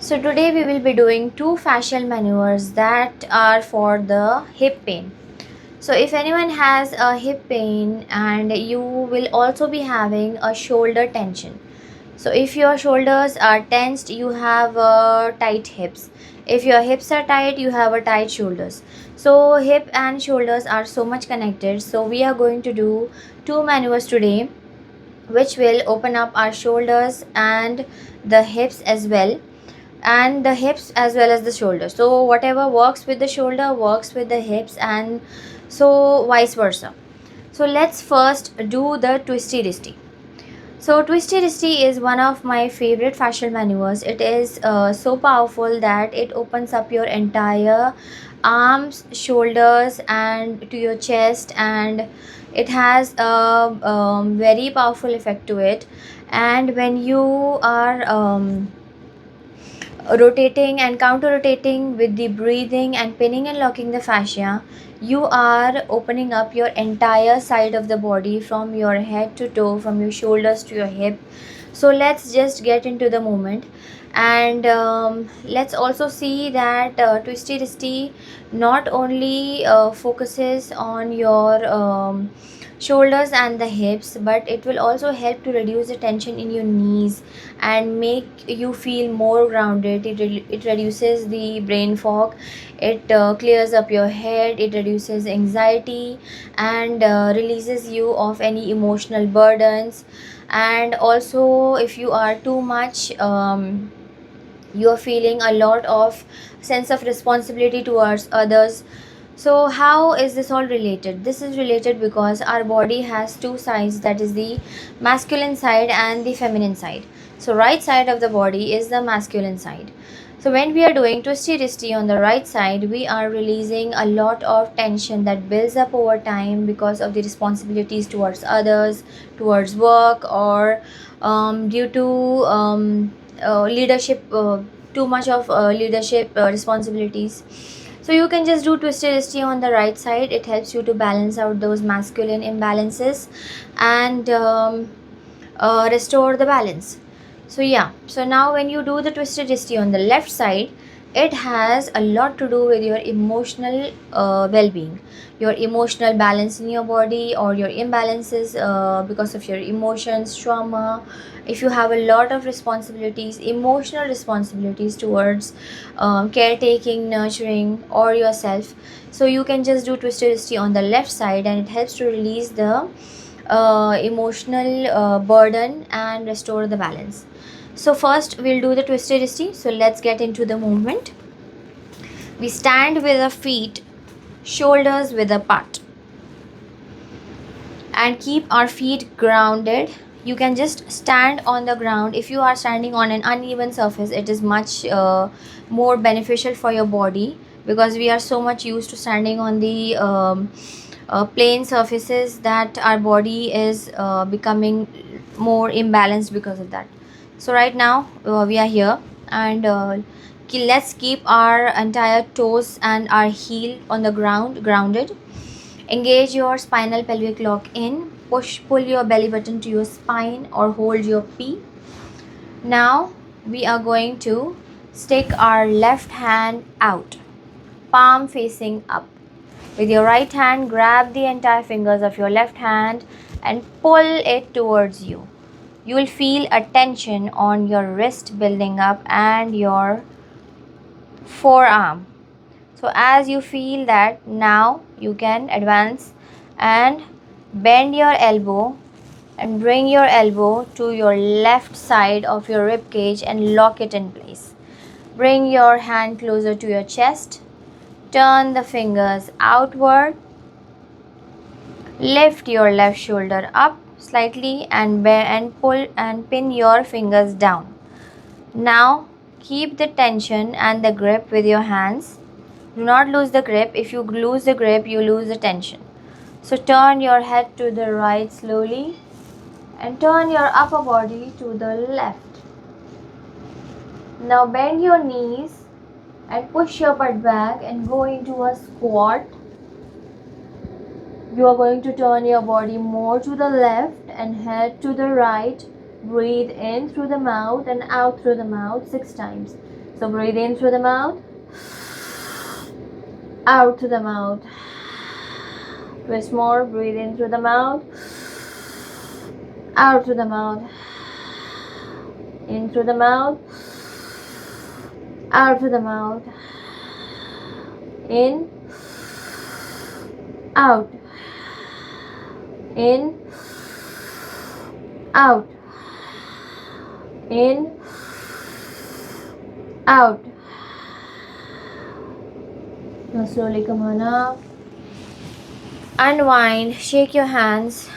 So today we will be doing two fascial maneuvers that are for the hip pain. So if anyone has a hip pain and you will also be having a shoulder tension. So if your shoulders are tensed, you have tight hips. If your hips are tight, you have a tight shoulders. So hip and shoulders are so much connected. So we are going to do two maneuvers today which will open up our shoulders and the hips as well, and the hips as well as the shoulder. So whatever works with the shoulder works with the hips, and so vice versa. So let's first do the twisty wristy. So twisty wristy is one of my favorite fascial maneuvers. It is so powerful that it opens up your entire arms, shoulders, and to your chest, and it has a very powerful effect to it. And when you are rotating and counter rotating with the breathing and pinning and locking the fascia, you are opening up your entire side of the body from your head to toe, from your shoulders to your hip. So let's just get into the movement, and let's also see that twisty wristy not only focuses on your shoulders and the hips, but it will also help to reduce the tension in your knees and make you feel more grounded. It reduces the brain fog, it clears up your head, it reduces anxiety, and releases you of any emotional burdens. And also if you are too much you are feeling a lot of sense of responsibility towards others. So how is this all related? This is related because our body has two sides, that is the masculine side and the feminine side. So right side of the body is the masculine side. So when we are doing twisty wristy on the right side, we are releasing a lot of tension that builds up over time because of the responsibilities towards others, towards work, or due to leadership, too much of leadership responsibilities. So you can just do twisty wristy on the right side. It helps you to balance out those masculine imbalances and restore the balance. So yeah, so now when you do the twisted wristy on the left side, it has a lot to do with your emotional well-being, your emotional balance in your body, or your imbalances because of your emotions, trauma. If you have a lot of responsibilities, emotional responsibilities towards caretaking, nurturing, or yourself, so you can just do twisted wristy on the left side, and it helps to release the emotional burden and restore the balance. So first we'll do the twisted wristy. So let's get into the movement. We stand with our feet shoulders width apart and keep our feet grounded. You can just stand on the ground. If you are standing on an uneven surface, it is much more beneficial for your body, because we are so much used to standing on the plain surfaces that our body is becoming more imbalanced because of that. So right now we are here, and let's keep our entire toes and our heel on the ground grounded. Engage your spinal pelvic lock in. Pull your belly button to your spine or hold your P. Now we are going to stick our left hand out, palm facing up. With your right hand, grab the entire fingers of your left hand and pull it towards you. You will feel a tension on your wrist building up and your forearm. So as you feel that, now you can advance and bend your elbow and bring your elbow to your left side of your rib cage and lock it in place. Bring your hand closer to your chest. Turn the fingers outward. Lift your left shoulder up slightly and pull and pin your fingers down. Now keep the tension and the grip with your hands. Do not lose the grip. If you lose the grip, you lose the tension. So turn your head to the right slowly and turn your upper body to the left. Now bend your knees and push your butt back and go into a squat. You are going to turn your body more to the left and head to the right. Breathe in through the mouth and out through the mouth 6 times. So breathe in through the mouth, out through the mouth. Twist more, breathe in through the mouth, out through the mouth. In through the mouth, out through the mouth. In, out. In, out. In, out. Now slowly come on up. Unwind, shake your hands.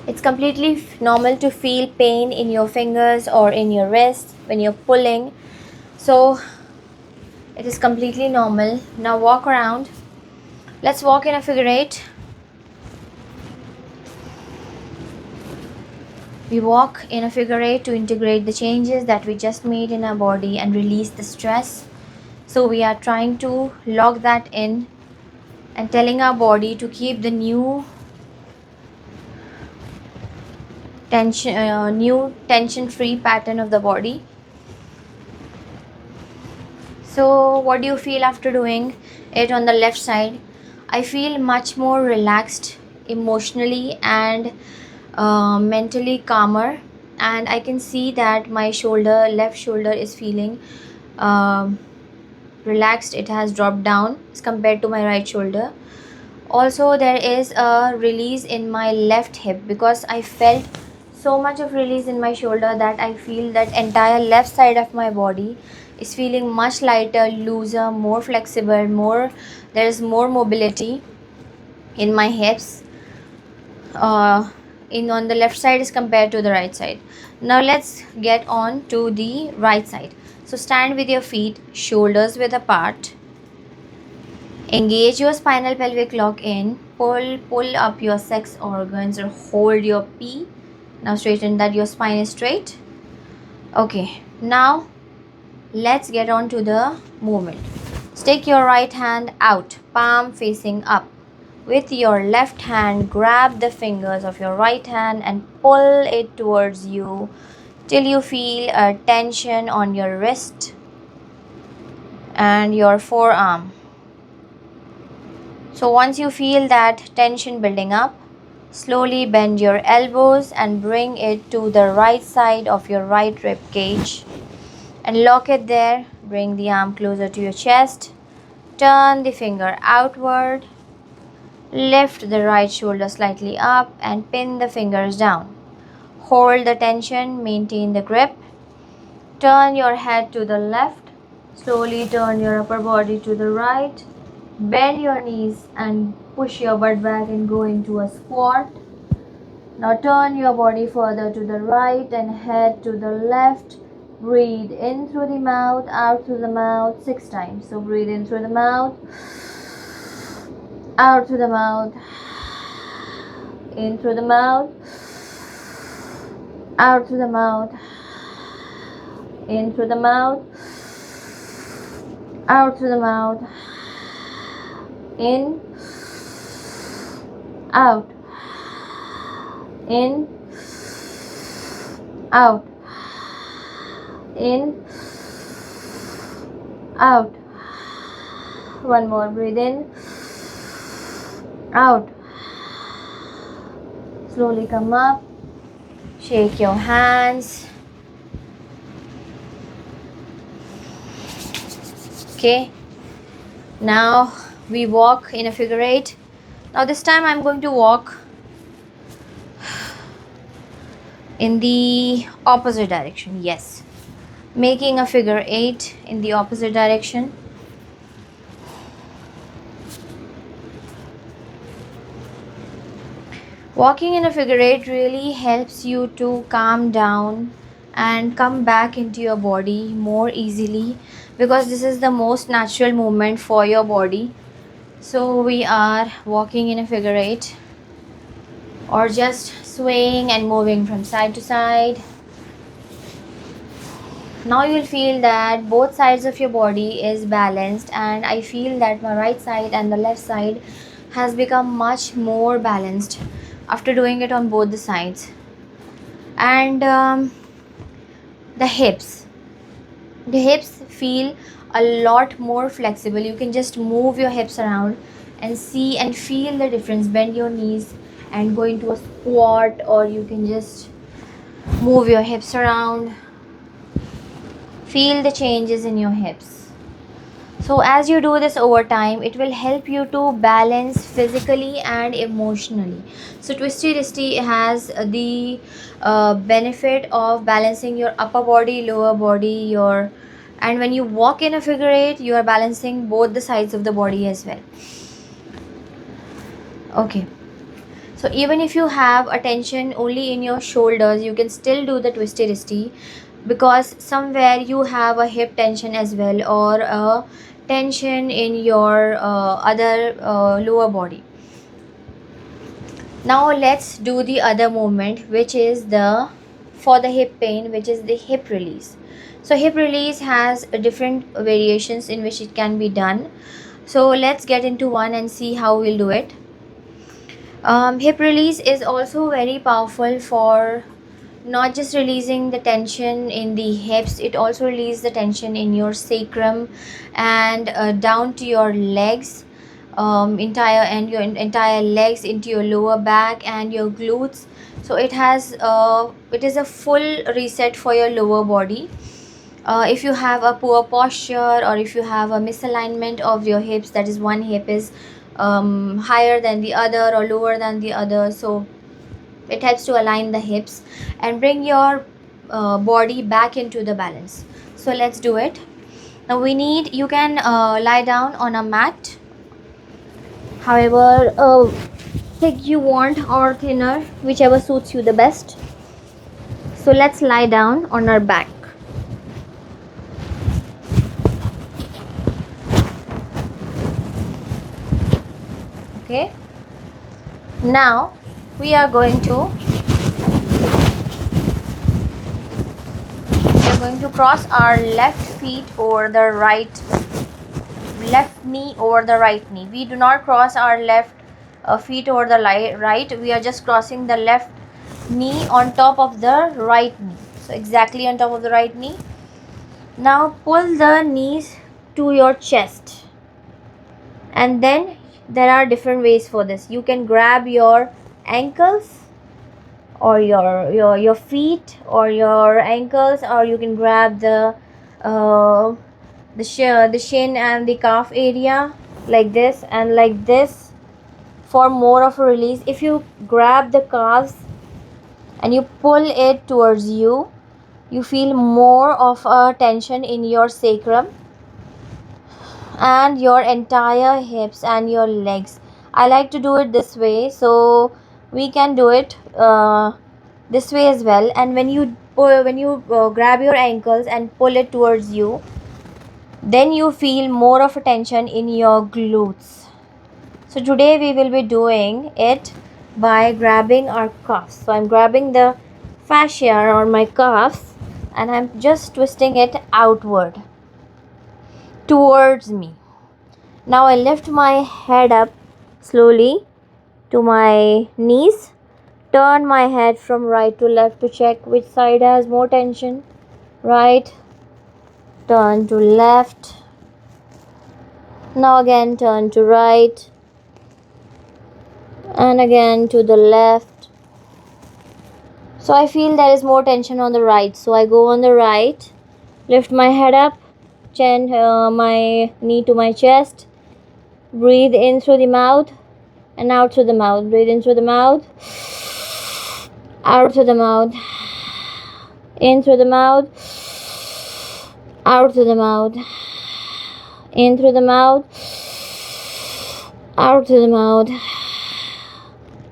It's completely normal to feel pain in your fingers or in your wrist when you're pulling. So it is completely normal. Now walk around. Let's walk in a figure eight. We walk in a figure eight to integrate the changes that we just made in our body and release the stress. So we are trying to lock that in and telling our body to keep the new tension-free pattern of the body. So what do you feel after doing it on the left side? I feel much more relaxed emotionally and mentally calmer, and I can see that my left shoulder is feeling relaxed. It has dropped down as compared to my right shoulder. Also there is a release in my left hip because I felt so much of release in my shoulder that I feel that entire left side of my body is feeling much lighter, looser, more flexible, there is more mobility in my hips on the left side as compared to the right side. Now let's get on to the right side. So stand with your feet shoulders width apart. Engage your spinal pelvic lock in. Pull up your sex organs or hold your P. Now straighten that your spine is straight. Okay, now let's get on to the movement. Stick your right hand out, palm facing up. With your left hand, grab the fingers of your right hand and pull it towards you till you feel a tension on your wrist and your forearm. So once you feel that tension building up, slowly bend your elbows and bring it to the right side of your right rib cage and lock it there. Bring the arm closer to your chest. Turn the finger outward. Lift the right shoulder slightly up and pin the fingers down. Hold the tension, maintain the grip. Turn your head to the left. Slowly turn your upper body to the right. Bend your knees and push your butt back and go into a squat. Now turn your body further to the right and head to the left. Breathe in through the mouth, out through the mouth 6 times. So breathe in through the mouth, out through the mouth, in through the mouth, out through the mouth, in through the mouth, out through the mouth, in, out, in, out, in, out. One more, breathe in, out. Slowly come up, shake your hands. Okay, now we walk in a figure eight. Now this time I'm going to walk in the opposite direction. Yes, making a figure eight in the opposite direction. Walking in a figure eight really helps you to calm down and come back into your body more easily because this is the most natural movement for your body. So we are walking in a figure eight or just swaying and moving from side to side. Now you will feel that both sides of your body is balanced, and I feel that my right side and the left side has become much more balanced after doing it on both the sides. And the hips, The hips feel a lot more flexible. You can just move your hips around and see and feel the difference. Bend your knees and go into a squat, or you can just move your hips around. Feel the changes in your hips. So as you do this over time, it will help you to balance physically and emotionally. So Twisty Wristy has the benefit of balancing your upper body, lower body, your, and when you walk in a figure eight, you are balancing both the sides of the body as well. Okay. So even if you have a tension only in your shoulders, you can still do the Twisty Wristy, because somewhere you have a hip tension as well, or a tension in your other lower body. Now let's do the other movement, which is the, for the hip pain, which is the hip release. So hip release has different variations in which it can be done. So let's get into one and see how we'll do it. Hip release is also very powerful for not just releasing the tension in the hips, it also releases the tension in your sacrum and down to your legs, entire, and your entire legs into your lower back and your glutes. So it is a full reset for your lower body. If you have a poor posture, or if you have a misalignment of your hips, that is one hip is higher than the other or lower than the other, so it helps to align the hips and bring your body back into the balance. So let's do it. Now we need, you can lie down on a mat, however thick you want, or thinner, whichever suits you the best. So let's lie down on our back. Okay, now we are going to cross our left feet over the left knee over the right knee. We do not cross our left feet over the right. We are just crossing the left knee on top of the right knee. So exactly on top of the right knee. Now pull the knees to your chest, and then there are different ways for this. You can grab your ankles, or your feet, or your ankles, or you can grab the shin and the calf area, like this and like this, for more of a release. If you grab the calves and you pull it towards you, you feel more of a tension in your sacrum and your entire hips and your legs. I like to do it this way, so we can do it this way as well. And when you grab your ankles and pull it towards you, then you feel more of a tension in your glutes. So today we will be doing it by grabbing our calves. So I'm grabbing the fascia on my calves and I'm just twisting it outward towards me. Now I lift my head up slowly to my knees. Turn my head from right to left to check which side has more tension. Right. Turn to left. Now again turn to right. And again to the left. So I feel there is more tension on the right. So I go on the right. Lift my head up. Chin, my knee to my chest. Breathe in through the mouth and out through the mouth. Breathe in through the mouth. Out through the mouth. In through the mouth. Out through the mouth. In through the mouth. Out through the mouth.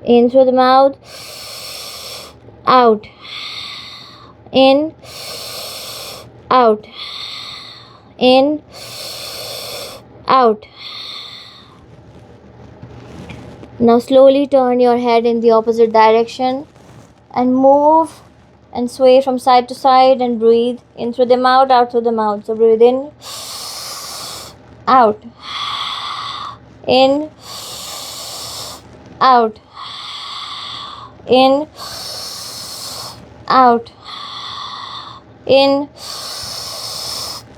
In through the mouth. Out. In. Out. In. Out. Now slowly turn your head in the opposite direction and move and sway from side to side and breathe in through the mouth, out through the mouth. So breathe in, out, in, out, in, out, in,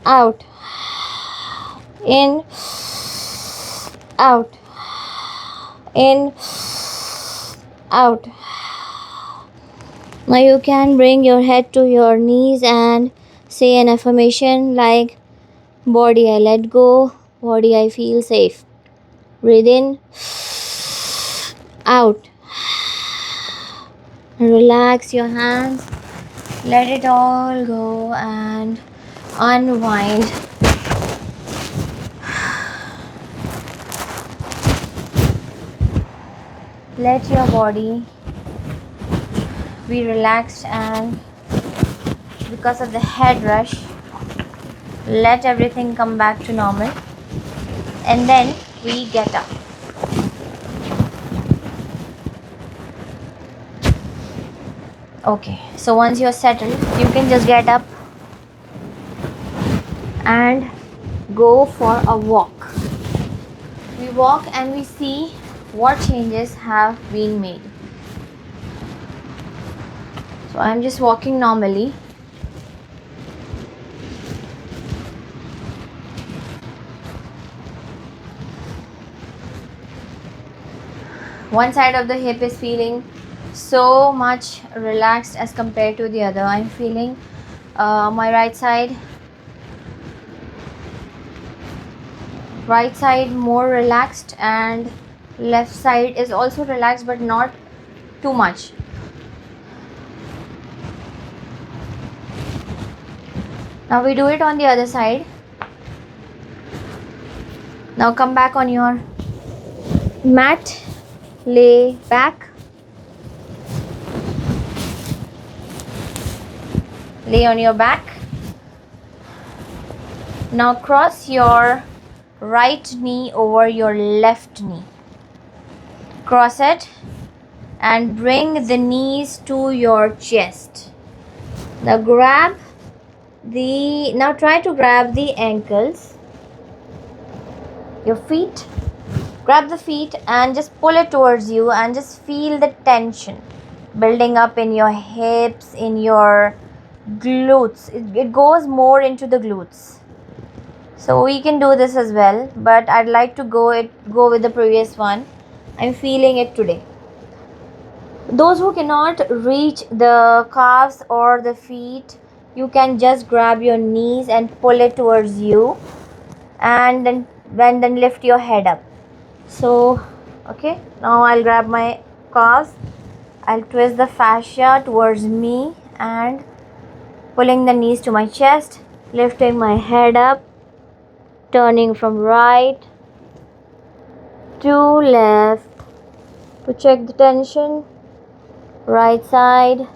out, in, out, in, out. Now you can bring your head to your knees and say an affirmation like, body I let go, body I feel safe. Breathe in, out. Relax your hands, let it all go and unwind. Let your body be relaxed, and because of the head rush, let everything come back to normal, and then we get up. Okay, so once you're settled, you can just get up and go for a walk. We walk and we see what changes have been made. So I'm just walking normally. One side of the hip is feeling so much relaxed as compared to the other. I'm feeling my right side more relaxed, and left side is also relaxed but not too much. Now we do it on the other side. Now come back on your mat, lay back, lay on your back. Now cross your right knee over your left knee. Cross it and bring the knees to your chest. Now try to grab the ankles, your feet. Grab the feet and just pull it towards you, and just feel the tension building up in your hips, in your glutes. It goes more into the glutes. So we can do this as well, but I'd like to go with the previous one. I'm feeling it today. Those who cannot reach the calves or the feet, you can just grab your knees and pull it towards you, and then lift your head up. So okay, now I'll grab my calves, I'll twist the fascia towards me and pulling the knees to my chest, lifting my head up, turning from right to left to check the tension. Right side,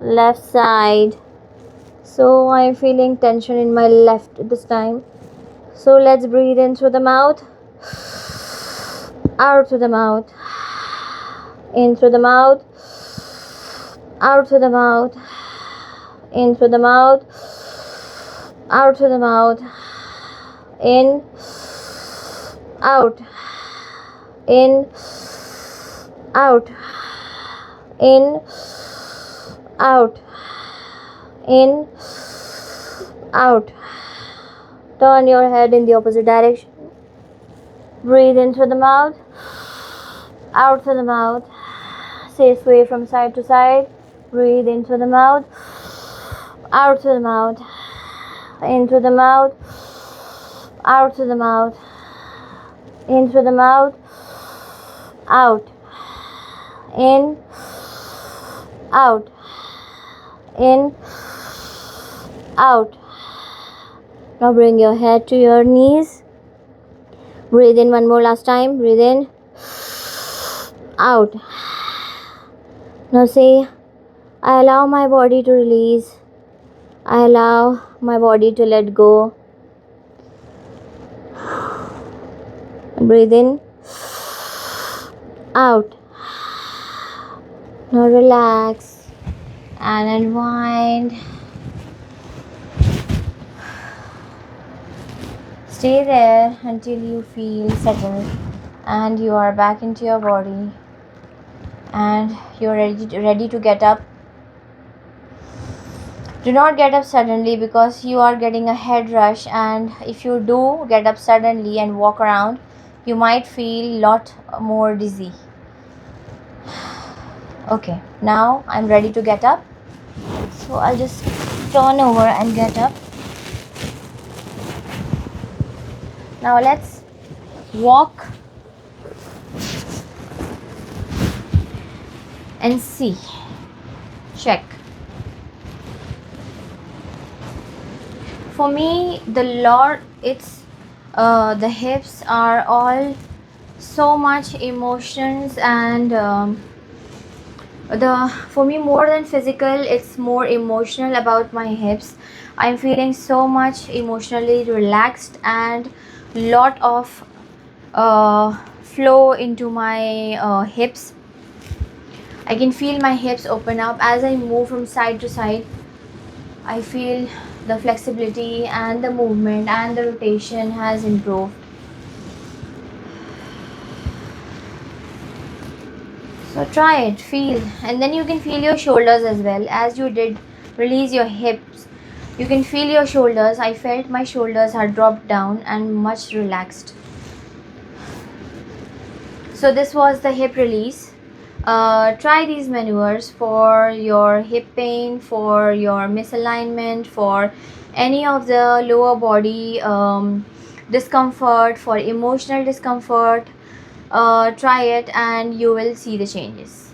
left side. So I'm feeling tension in my left this time. So let's breathe in through the mouth, out through the mouth, in through the mouth, out through the mouth, in through the mouth, out through the mouth, in, out, in, out, in, out, in, out. Turn your head in the opposite direction. Breathe in through the mouth, out through the mouth. Say sway from side to side. Breathe in through the mouth, out through the mouth, in through the mouth, out through the mouth, in through the mouth, out, in, out, in, out. Now bring your head to your knees. Breathe in one more last time. Breathe in, out. Now say, I allow my body to release. I allow my body to let go. Breathe in, out. Now relax and unwind. Stay there until you feel settled and you are back into your body and you're ready to get up. Do not get up suddenly because you are getting a head rush, and if you do get up suddenly and walk around, you might feel lot more dizzy. Okay, now I'm ready to get up. So I'll just turn over and get up. Now let's walk and see. Check. For me, the Lord, the hips are all so much emotions, and the for me, more than physical, it's more emotional about my hips. I'm feeling so much emotionally relaxed and lot of flow into my hips. I can feel my hips open up as I move from side to side. I feel the flexibility and the movement and the rotation has improved. So try it, feel, and then you can feel your shoulders as well. As you did release your hips, you can feel your shoulders. I felt my shoulders had dropped down and much relaxed. So this was the hip release. Try these maneuvers for your hip pain, for your misalignment, for any of the lower body discomfort, for emotional discomfort. Try it and you will see the changes.